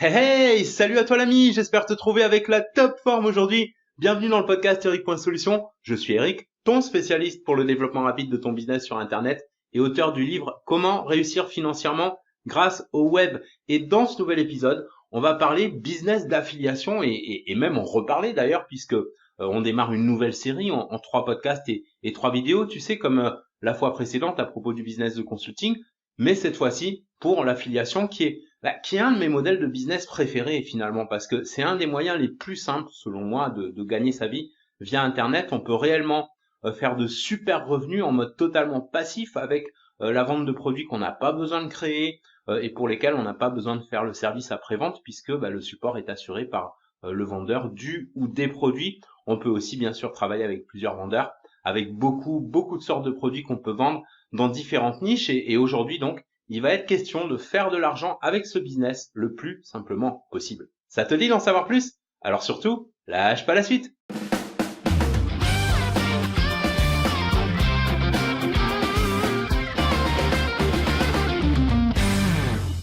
Hey hey, salut à toi l'ami, j'espère te trouver avec la top forme aujourd'hui. Bienvenue dans le podcast Eric.solution. Je suis Eric, ton spécialiste pour le développement rapide de ton business sur Internet et auteur du livre Comment réussir financièrement grâce au web. Et dans ce nouvel épisode, on va parler business d'affiliation et même en reparler d'ailleurs puisque on démarre une nouvelle série en 3 podcasts et 3 vidéos, tu sais, comme la fois précédente à propos du business de consulting, mais cette fois-ci pour l'affiliation qui est un de mes modèles de business préférés finalement, parce que c'est un des moyens les plus simples, selon moi, de gagner sa vie via Internet. On peut réellement faire de super revenus en mode totalement passif avec la vente de produits qu'on n'a pas besoin de créer et pour lesquels on n'a pas besoin de faire le service après-vente, puisque le support est assuré par le vendeur du ou des produits. On peut aussi bien sûr travailler avec plusieurs vendeurs, avec beaucoup de sortes de produits qu'on peut vendre dans différentes niches. Et aujourd'hui donc, il va être question de faire de l'argent avec ce business le plus simplement possible. Ça te dit d'en savoir plus? Alors surtout, lâche pas la suite.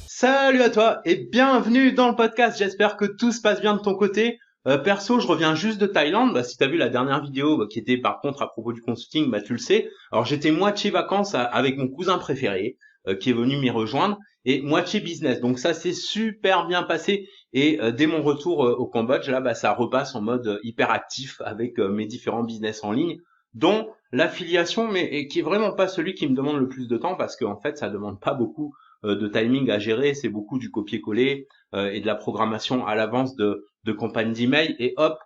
Salut à toi et bienvenue dans le podcast. J'espère que tout se passe bien de ton côté. Perso, je reviens juste de Thaïlande. Si tu as vu la dernière vidéo qui était par contre à propos du consulting, tu le sais. Alors j'étais moitié vacances avec mon cousin préféré qui est venu m'y rejoindre et moitié business. Donc ça s'est super bien passé et dès mon retour au Cambodge, là ça repasse en mode hyper actif avec mes différents business en ligne, dont l'affiliation, mais qui est vraiment pas celui qui me demande le plus de temps parce qu'en fait ça demande pas beaucoup de timing à gérer, c'est beaucoup du copier-coller et de la programmation à l'avance de campagnes d'email et hop,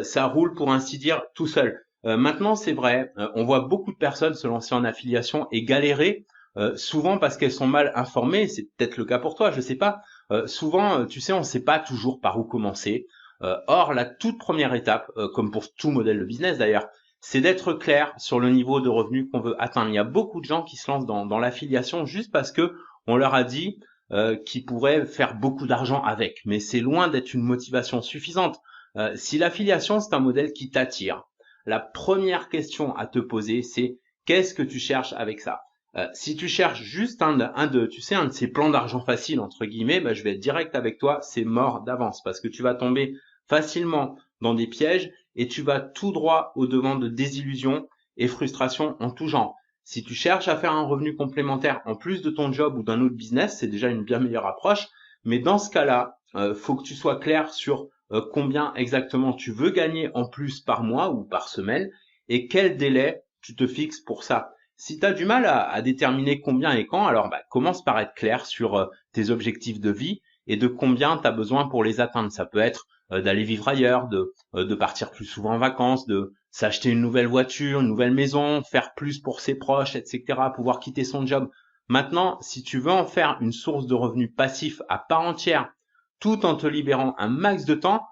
ça roule pour ainsi dire tout seul. Maintenant, c'est vrai, on voit beaucoup de personnes se lancer en affiliation et galérer, souvent parce qu'elles sont mal informées. C'est peut-être le cas pour toi, je sais pas. Souvent, tu sais, on ne sait pas toujours par où commencer. Or, la toute première étape, comme pour tout modèle de business d'ailleurs, c'est d'être clair sur le niveau de revenu qu'on veut atteindre. Il y a beaucoup de gens qui se lancent dans l'affiliation juste parce que on leur a dit qu'ils pourraient faire beaucoup d'argent avec, mais c'est loin d'être une motivation suffisante. Si l'affiliation, c'est un modèle qui t'attire, la première question à te poser, c'est qu'est-ce que tu cherches avec ça? Si tu cherches juste un de ces plans d'argent facile, entre guillemets, je vais être direct avec toi, c'est mort d'avance, parce que tu vas tomber facilement dans des pièges et tu vas tout droit au-devant de désillusions et frustrations en tout genre. Si tu cherches à faire un revenu complémentaire en plus de ton job ou d'un autre business, c'est déjà une bien meilleure approche. Mais dans ce cas-là, faut que tu sois clair sur combien exactement tu veux gagner en plus par mois ou par semaine et quel délai tu te fixes pour ça. Si tu as du mal à déterminer combien et quand, alors commence par être clair sur tes objectifs de vie et de combien tu as besoin pour les atteindre. Ça peut être d'aller vivre ailleurs, de partir plus souvent en vacances, de s'acheter une nouvelle voiture, une nouvelle maison, faire plus pour ses proches, etc., pouvoir quitter son job. Maintenant, si tu veux en faire une source de revenus passifs à part entière, tout en te libérant un max de temps,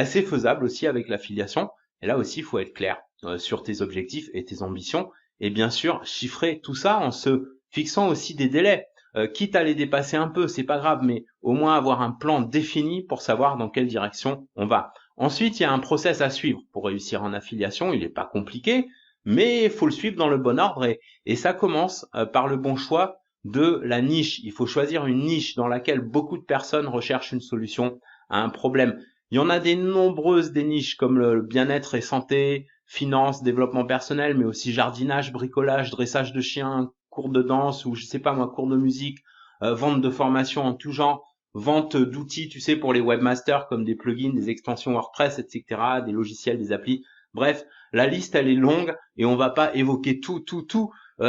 c'est faisable aussi avec l'affiliation. Et là aussi, il faut être clair sur tes objectifs et tes ambitions. Et bien sûr, chiffrer tout ça en se fixant aussi des délais. Quitte à les dépasser un peu, c'est pas grave, mais au moins avoir un plan défini pour savoir dans quelle direction on va. Ensuite, il y a un process à suivre pour réussir en affiliation. Il n'est pas compliqué, mais il faut le suivre dans le bon ordre et ça commence par le bon choix de la niche. Il faut choisir une niche dans laquelle beaucoup de personnes recherchent une solution à un problème. Il y en a des nombreuses des niches comme le bien-être et santé, finance, développement personnel, mais aussi jardinage, bricolage, dressage de chiens, cours de danse ou je sais pas moi, cours de musique, vente de formation en tout genre, vente d'outils, tu sais, pour les webmasters comme des plugins, des extensions WordPress, etc., des logiciels, des applis. Bref, la liste, elle est longue et on va pas évoquer tout,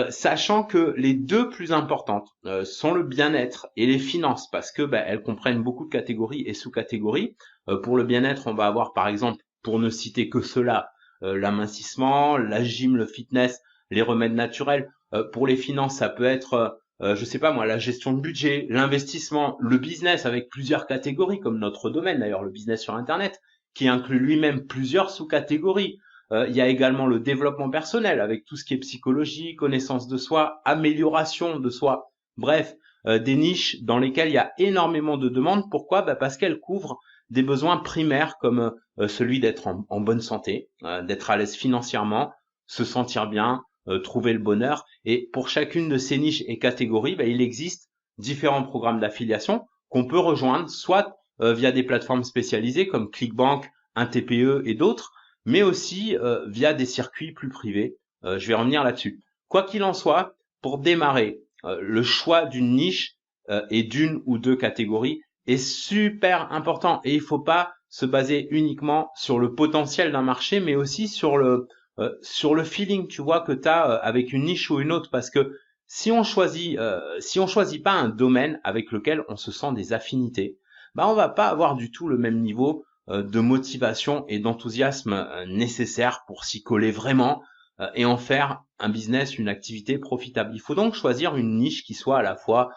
sachant que les deux plus importantes sont le bien-être et les finances parce que elles comprennent beaucoup de catégories et sous-catégories. Pour le bien-être, on va avoir par exemple, pour ne citer que cela, l'amincissement, la gym, le fitness, les remèdes naturels. Pour les finances, ça peut être je sais pas moi, la gestion de budget, l'investissement, le business avec plusieurs catégories, comme notre domaine d'ailleurs, le business sur Internet, qui inclut lui-même plusieurs sous-catégories. Il y a également le développement personnel avec tout ce qui est psychologie, connaissance de soi, amélioration de soi. Bref, des niches dans lesquelles il y a énormément de demandes. Pourquoi? Parce qu'elles couvrent des besoins primaires comme celui d'être en bonne santé, d'être à l'aise financièrement, se sentir bien, trouver le bonheur. Et pour chacune de ces niches et catégories, il existe différents programmes d'affiliation qu'on peut rejoindre, soit via des plateformes spécialisées comme ClickBank, un TPE et d'autres, mais aussi via des circuits plus privés. Je vais revenir là-dessus. Quoi qu'il en soit, pour démarrer, le choix d'une niche et d'une ou deux catégories est super important et il faut pas se baser uniquement sur le potentiel d'un marché, mais aussi sur le feeling, tu vois, que tu as avec une niche ou une autre, parce que si on choisit pas un domaine avec lequel on se sent des affinités, bah on va pas avoir du tout le même niveau de motivation et d'enthousiasme nécessaire pour s'y coller vraiment et en faire un business, une activité profitable. Il faut donc choisir une niche qui soit à la fois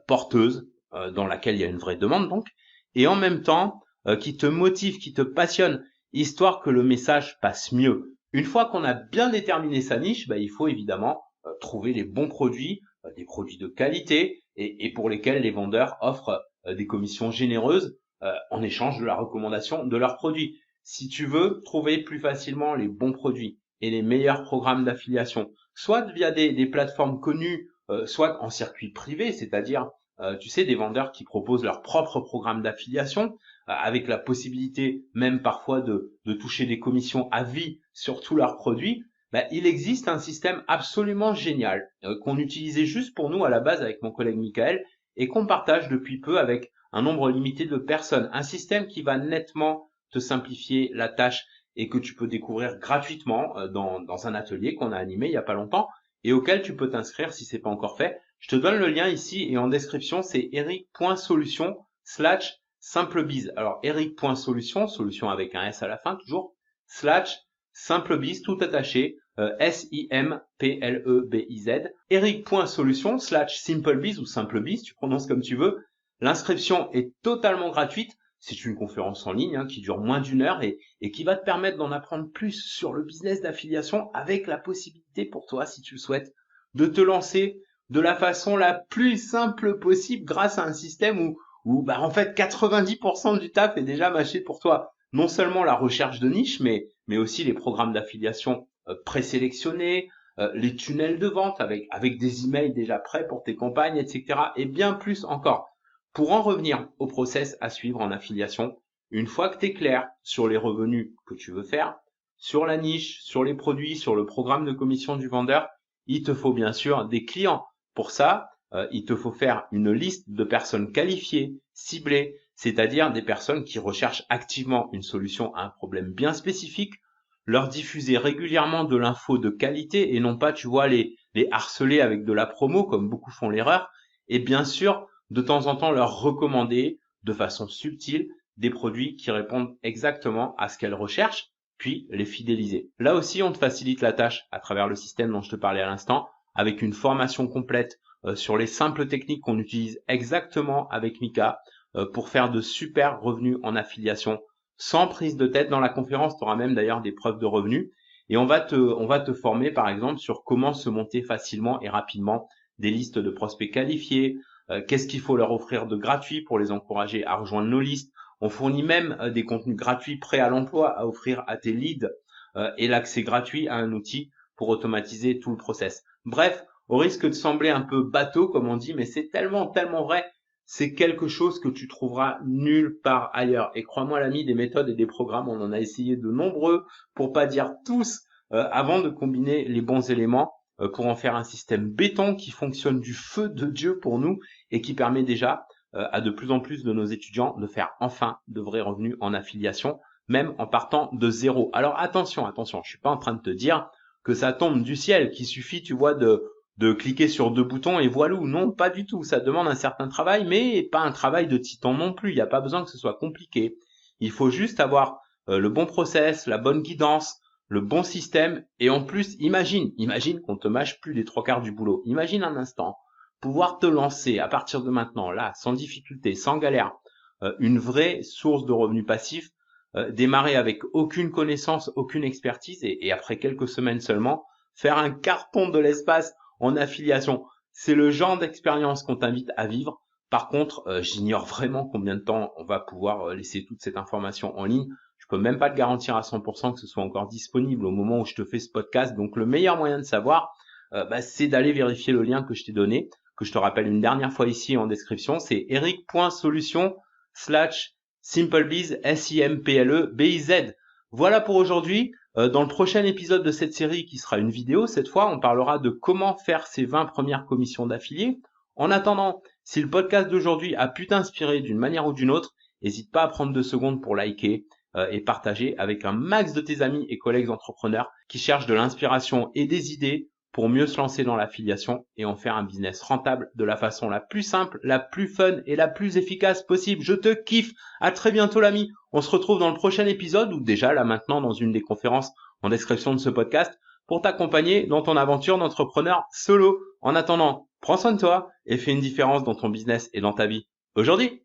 porteuse, dans laquelle il y a une vraie demande donc, et en même temps qui te motive, qui te passionne, histoire que le message passe mieux. Une fois qu'on a bien déterminé sa niche, bah, il faut évidemment trouver les bons produits, des produits de qualité et pour lesquels les vendeurs offrent des commissions généreuses en échange de la recommandation de leurs produits. Si tu veux trouver plus facilement les bons produits et les meilleurs programmes d'affiliation, soit via des plateformes connues, soit en circuit privé, c'est-à-dire tu sais, des vendeurs qui proposent leur propre programme d'affiliation, avec la possibilité même parfois de toucher des commissions à vie sur tous leurs produits, bah, il existe un système absolument génial qu'on utilisait juste pour nous à la base avec mon collègue Michael et qu'on partage depuis peu avec un nombre limité de personnes. Un système qui va nettement te simplifier la tâche et que tu peux découvrir gratuitement dans un atelier qu'on a animé il y a pas longtemps et auquel tu peux t'inscrire si c'est pas encore fait. Je te donne le lien ici et en description, c'est eric.solution/simplebiz. Alors eric.solution, solution avec un S à la fin toujours, /simplebiz, tout attaché, SIMPLEBIZ. eric.solution/simplebiz ou simplebiz, tu prononces comme tu veux. L'inscription est totalement gratuite. C'est une conférence en ligne qui dure moins d'1 heure et qui va te permettre d'en apprendre plus sur le business d'affiliation avec la possibilité pour toi, si tu le souhaites, de te lancer de la façon la plus simple possible grâce à un système où bah, en fait 90% du taf est déjà mâché pour toi. Non seulement la recherche de niche, mais aussi les programmes d'affiliation présélectionnés, les tunnels de vente avec des emails déjà prêts pour tes campagnes, etc. et bien plus encore. Pour en revenir au process à suivre en affiliation, une fois que tu es clair sur les revenus que tu veux faire, sur la niche, sur les produits, sur le programme de commission du vendeur, il te faut bien sûr des clients. Pour ça, il te faut faire une liste de personnes qualifiées, ciblées, c'est-à-dire des personnes qui recherchent activement une solution à un problème bien spécifique, leur diffuser régulièrement de l'info de qualité et non pas, tu vois, les harceler avec de la promo comme beaucoup font l'erreur, et bien sûr, de temps en temps leur recommander de façon subtile des produits qui répondent exactement à ce qu'elles recherchent, puis les fidéliser. Là aussi, on te facilite la tâche à travers le système dont je te parlais à l'instant, avec une formation complète sur les simples techniques qu'on utilise exactement avec Mika pour faire de super revenus en affiliation sans prise de tête. Dans la conférence, tu auras même d'ailleurs des preuves de revenus et on va te former par exemple sur comment se monter facilement et rapidement des listes de prospects qualifiés, qu'est-ce qu'il faut leur offrir de gratuit pour les encourager à rejoindre nos listes. On fournit même des contenus gratuits prêts à l'emploi à offrir à tes leads et l'accès gratuit à un outil pour automatiser tout le process. Bref, au risque de sembler un peu bateau comme on dit, mais c'est tellement vrai, c'est quelque chose que tu trouveras nulle part ailleurs. Et crois-moi l'ami, des méthodes et des programmes, on en a essayé de nombreux, pour pas dire tous, avant de combiner les bons éléments pour en faire un système béton qui fonctionne du feu de Dieu pour nous et qui permet déjà à de plus en plus de nos étudiants de faire enfin de vrais revenus en affiliation, même en partant de zéro. Alors attention, je suis pas en train de te dire que ça tombe du ciel, qu'il suffit, tu vois, de cliquer sur 2 boutons et voilà. Non, pas du tout. Ça demande un certain travail, mais pas un travail de titan non plus. Il n'y a pas besoin que ce soit compliqué. Il faut juste avoir le bon process, la bonne guidance, le bon système. Et en plus, imagine qu'on te mâche plus des 3/4 du boulot. Imagine un instant pouvoir te lancer à partir de maintenant, là, sans difficulté, sans galère, une vraie source de revenus passifs, démarrer avec aucune connaissance, aucune expertise et après quelques semaines seulement, faire un carton de l'espace en affiliation. C'est le genre d'expérience qu'on t'invite à vivre. Par contre, j'ignore vraiment combien de temps on va pouvoir laisser toute cette information en ligne. Je peux même pas te garantir à 100% que ce soit encore disponible au moment où je te fais ce podcast. Donc le meilleur moyen de savoir, c'est d'aller vérifier le lien que je t'ai donné, que je te rappelle une dernière fois ici en description. C'est eric.solution simplebiz, SIMPLEBIZ. Voilà pour aujourd'hui. Dans le prochain épisode de cette série, qui sera une vidéo cette fois, on parlera de comment faire ses 20 premières commissions d'affiliés. En attendant, si le podcast d'aujourd'hui a pu t'inspirer d'une manière ou d'une autre, n'hésite pas à prendre 2 secondes pour liker et partager avec un max de tes amis et collègues entrepreneurs qui cherchent de l'inspiration et des idées pour mieux se lancer dans l'affiliation et en faire un business rentable de la façon la plus simple, la plus fun et la plus efficace possible. Je te kiffe. À très bientôt l'ami. On se retrouve dans le prochain épisode ou déjà là maintenant dans une des conférences en description de ce podcast pour t'accompagner dans ton aventure d'entrepreneur solo. En attendant, prends soin de toi et fais une différence dans ton business et dans ta vie aujourd'hui.